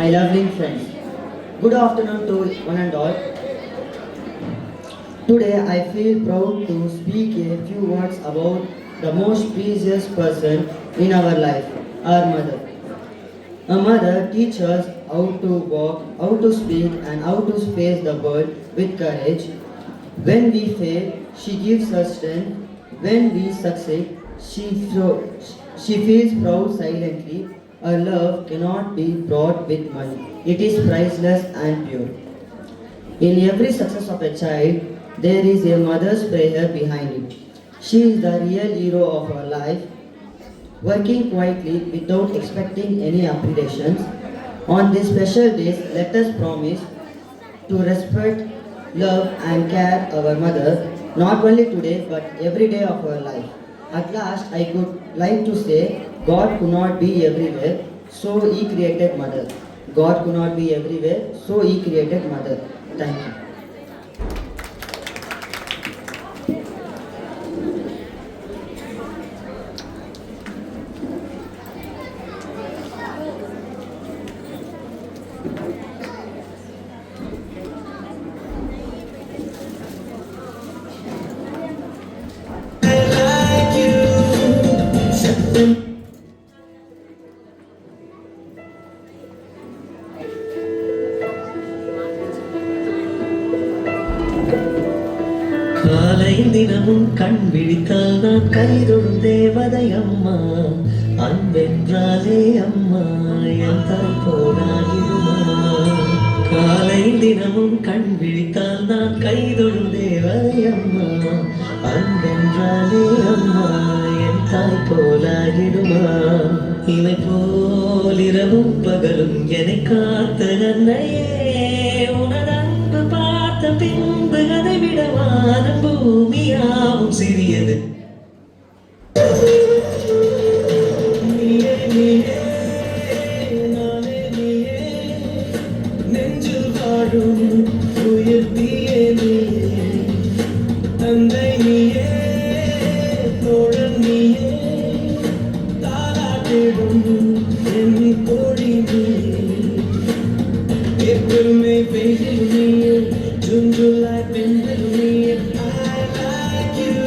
my lovely friends. Good afternoon to one and all. Today I feel proud to speak a few words about the most precious person in our life, our mother. A mother teaches us how to walk, how to speak, and how to face the world with courage. When we fail, she gives us strength. When we succeed, she feels proud silently. Her love cannot be bought with money. It is priceless and pure. In every success of a child, there is a mother's prayer behind it. She is the real hero of her life, working quietly without expecting any appreciations. On these special days, let us promise to respect, love, and care our mother, not only today but every day of our life. At last, I could like to say, God could not be everywhere, so He created mother. God could not be everywhere, so He created mother. Thank you. காலை தினமும் கண் விழித்தால் நான் கைதொடும் தேவதை அம்மா, அன்பென்றாலே அம்மா என் தாய் போனாகிடுமா. காலை தினமும் கண் விழித்தால் நான் கைதொடும் தேவதை அம்மா, அன்பென்றாலே அம்மா என் தாய் போலாகிடுமா. இவை போல் இரவும் பகலும் என்னை காத்த நன்னையே, உனது அன்பு பார்த்த பின்பு அதை விட வானம் பூமியாவும் சிறியது. நெஞ்சில் வாழும் உயிர் தீயே நீயே, தந்தை நீயே, தோழன் நீயே, தாலாட்டிடும் என் தோழி நீயே. April, May, April, May, June, July, September, May. I like you.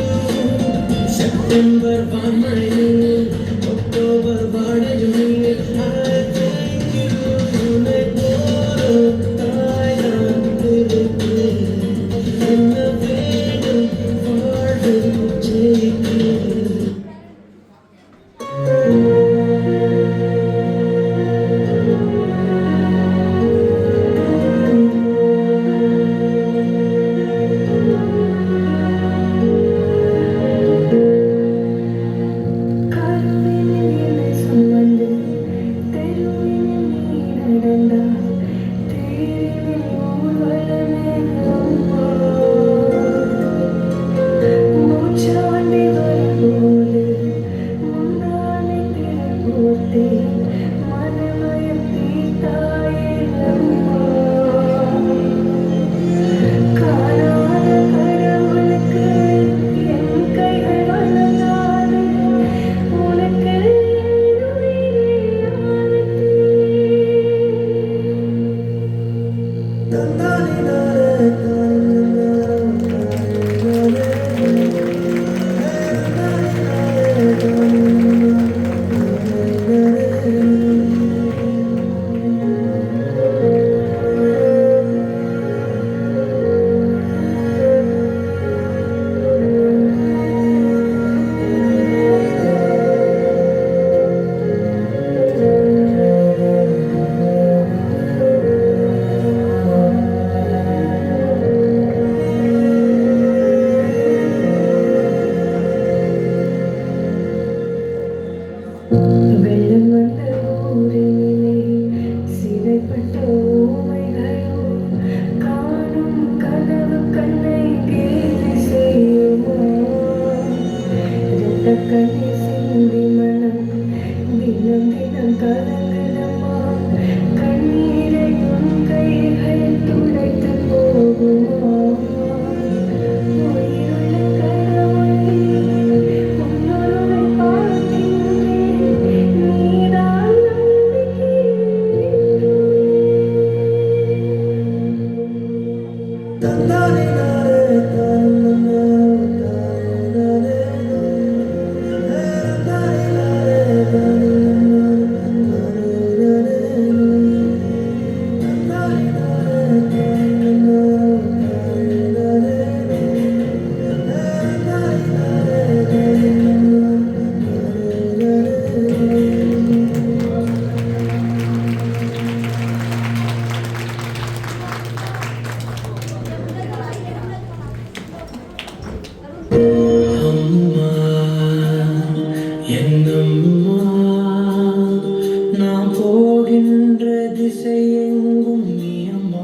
ஓடுகின்ற திசை எங்கும் நீ அம்மா.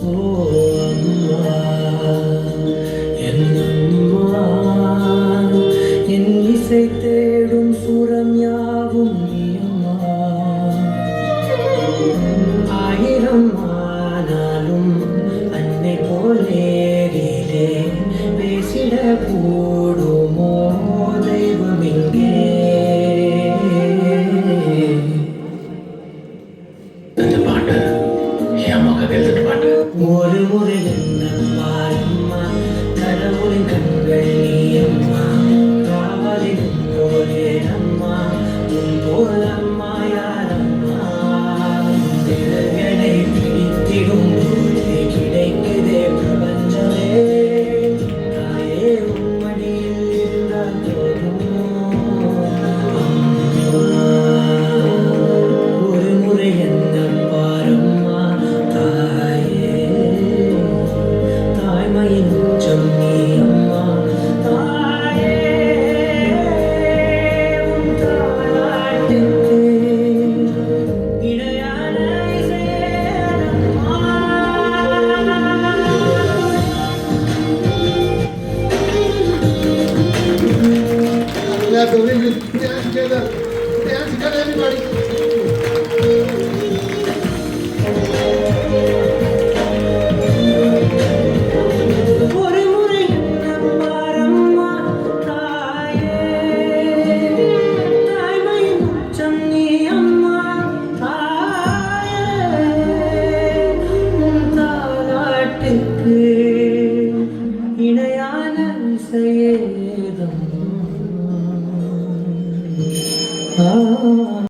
ஓ அம்மா, என் அம்மா, என் இசை தேடும் சுரம் யாவும் நீ அம்மா. ஆயிரம் ஆனாலும் அன்னை போல் நேரிலே பேசிட கூடுமோ தெய்வம் இங்கே. இந்த பாட்டு என் மகன் எழுதின பாட்டு. ஒரு முறை என்ன பாரம்மா, கடவுளின் கண்கள் நீ அம்மா. காவலின் போலே அம்மா, உன் போல் அம்மா யாரம்மா. திறகளை பிடித்திடும் போதே கிடைக்குதே பிரபஞ்சமே. தாயே உன் மடியில் இருந்தால் போதும் அம்மா. ஒரு முறை என்ன பாரம்மா தாயே, தாய்மையின் உச்சம் நீ அம்மா. தாயே, உன் தாலாட்டுக்கு இணையான இசையேனம்மா. We are going to dance together. Dance together, everybody.